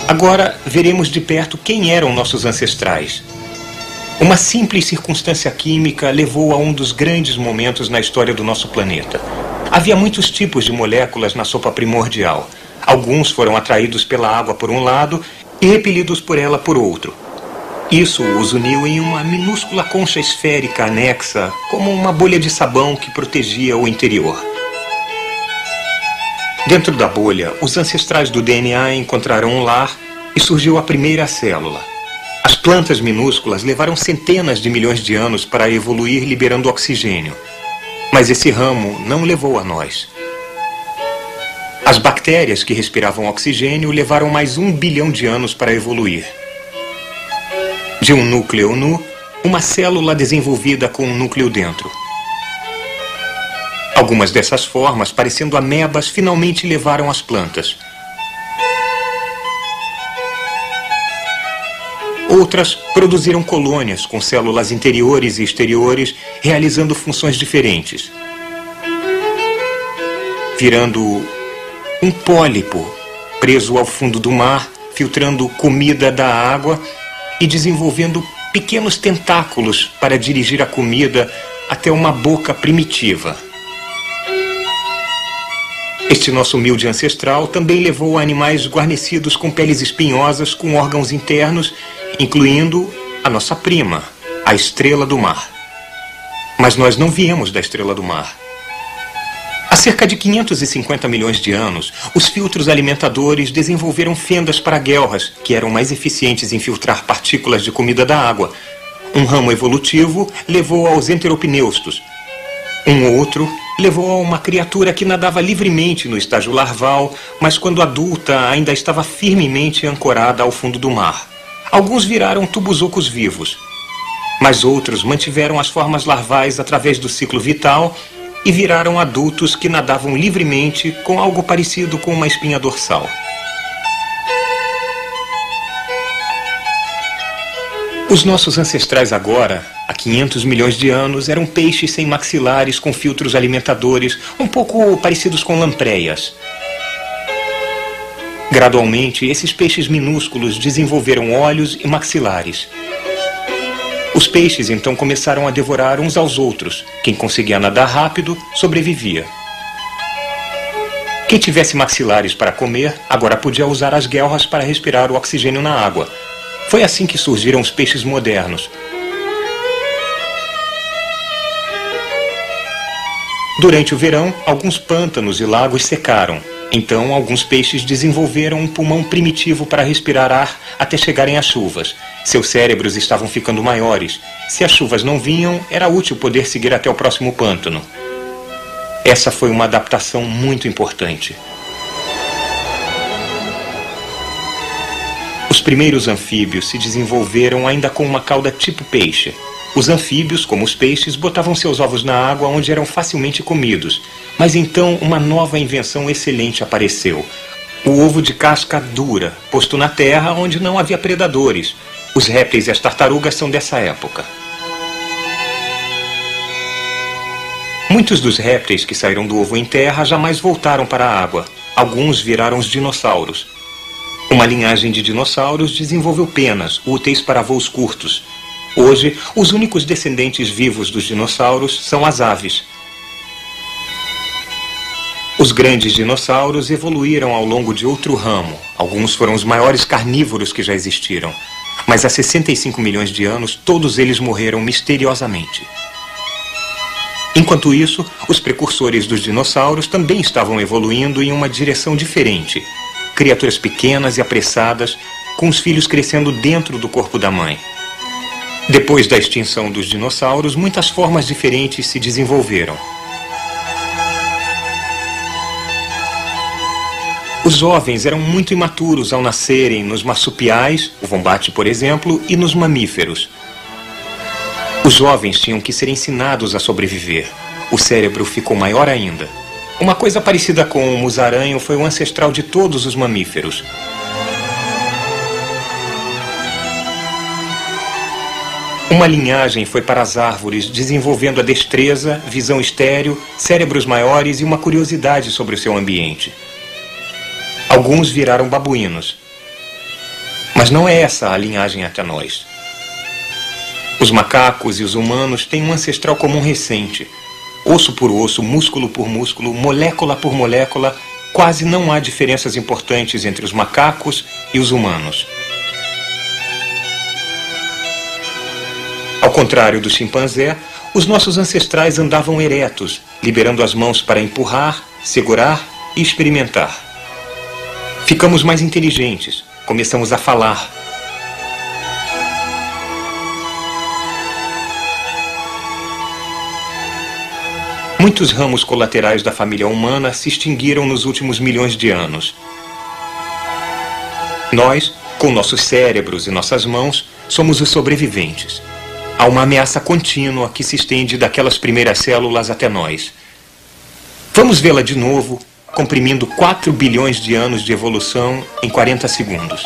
Agora veremos de perto quem eram nossos ancestrais. Uma simples circunstância química levou a um dos grandes momentos na história do nosso planeta. Havia muitos tipos de moléculas na sopa primordial. Alguns foram atraídos pela água por um lado e repelidos por ela por outro. Isso os uniu em uma minúscula concha esférica anexa, como uma bolha de sabão que protegia o interior. Dentro da bolha, os ancestrais do DNA encontraram um lar e surgiu a primeira célula. As plantas minúsculas levaram centenas de milhões de anos para evoluir liberando oxigênio. Mas esse ramo não levou a nós. As bactérias que respiravam oxigênio levaram mais 1 bilhão de anos para evoluir. De um núcleo nu, uma célula desenvolvida com um núcleo dentro. Algumas dessas formas, parecendo amebas, finalmente levaram as plantas. Outras produziram colônias com células interiores e exteriores, realizando funções diferentes. Virando um pólipo preso ao fundo do mar, filtrando comida da água e desenvolvendo pequenos tentáculos para dirigir a comida até uma boca primitiva. Este nosso humilde ancestral também levou a animais guarnecidos com peles espinhosas com órgãos internos, incluindo a nossa prima, a estrela do mar. Mas nós não viemos da estrela do mar. Há cerca de 550 milhões de anos, os filtros alimentadores desenvolveram fendas para guelras, que eram mais eficientes em filtrar partículas de comida da água. Um ramo evolutivo levou aos enteropneustos. Um outro levou a uma criatura que nadava livremente no estágio larval, mas quando adulta ainda estava firmemente ancorada ao fundo do mar. Alguns viraram tubos-ocos vivos, mas outros mantiveram as formas larvais através do ciclo vital e viraram adultos que nadavam livremente com algo parecido com uma espinha dorsal. Os nossos ancestrais agora, há 500 milhões de anos, eram peixes sem maxilares com filtros alimentadores, um pouco parecidos com lampreias. Gradualmente, esses peixes minúsculos desenvolveram olhos e maxilares. Os peixes então começaram a devorar uns aos outros. Quem conseguia nadar rápido, sobrevivia. Quem tivesse maxilares para comer, agora podia usar as guelras para respirar o oxigênio na água. Foi assim que surgiram os peixes modernos. Durante o verão, alguns pântanos e lagos secaram. Então, alguns peixes desenvolveram um pulmão primitivo para respirar ar até chegarem às chuvas. Seus cérebros estavam ficando maiores. Se as chuvas não vinham, era útil poder seguir até o próximo pântano. Essa foi uma adaptação muito importante. Os primeiros anfíbios se desenvolveram ainda com uma cauda tipo peixe. Os anfíbios, como os peixes, botavam seus ovos na água onde eram facilmente comidos. Mas então uma nova invenção excelente apareceu. O ovo de casca dura, posto na terra onde não havia predadores. Os répteis e as tartarugas são dessa época. Muitos dos répteis que saíram do ovo em terra jamais voltaram para a água. Alguns viraram os dinossauros. Uma linhagem de dinossauros desenvolveu penas, úteis para voos curtos. Hoje, os únicos descendentes vivos dos dinossauros são as aves. Os grandes dinossauros evoluíram ao longo de outro ramo. Alguns foram os maiores carnívoros que já existiram. Mas há 65 milhões de anos, todos eles morreram misteriosamente. Enquanto isso, os precursores dos dinossauros também estavam evoluindo em uma direção diferente. Criaturas pequenas e apressadas, com os filhos crescendo dentro do corpo da mãe. Depois da extinção dos dinossauros, muitas formas diferentes se desenvolveram. Os jovens eram muito imaturos ao nascerem nos marsupiais, o vombate, por exemplo, e nos mamíferos. Os jovens tinham que ser ensinados a sobreviver. O cérebro ficou maior ainda. Uma coisa parecida com o musaranho foi o ancestral de todos os mamíferos. Uma linhagem foi para as árvores, desenvolvendo a destreza, visão estéril, cérebros maiores e uma curiosidade sobre o seu ambiente. Alguns viraram babuínos. Mas não é essa a linhagem até nós. Os macacos e os humanos têm um ancestral comum recente. Osso por osso, músculo por músculo, molécula por molécula, quase não há diferenças importantes entre os macacos e os humanos. Ao contrário do chimpanzé, os nossos ancestrais andavam eretos, liberando as mãos para empurrar, segurar e experimentar. Ficamos mais inteligentes, começamos a falar. Muitos ramos colaterais da família humana se extinguiram nos últimos milhões de anos. Nós, com nossos cérebros e nossas mãos, somos os sobreviventes. Há uma ameaça contínua que se estende daquelas primeiras células até nós. Vamos vê-la de novo, comprimindo 4 bilhões de anos de evolução em 40 segundos.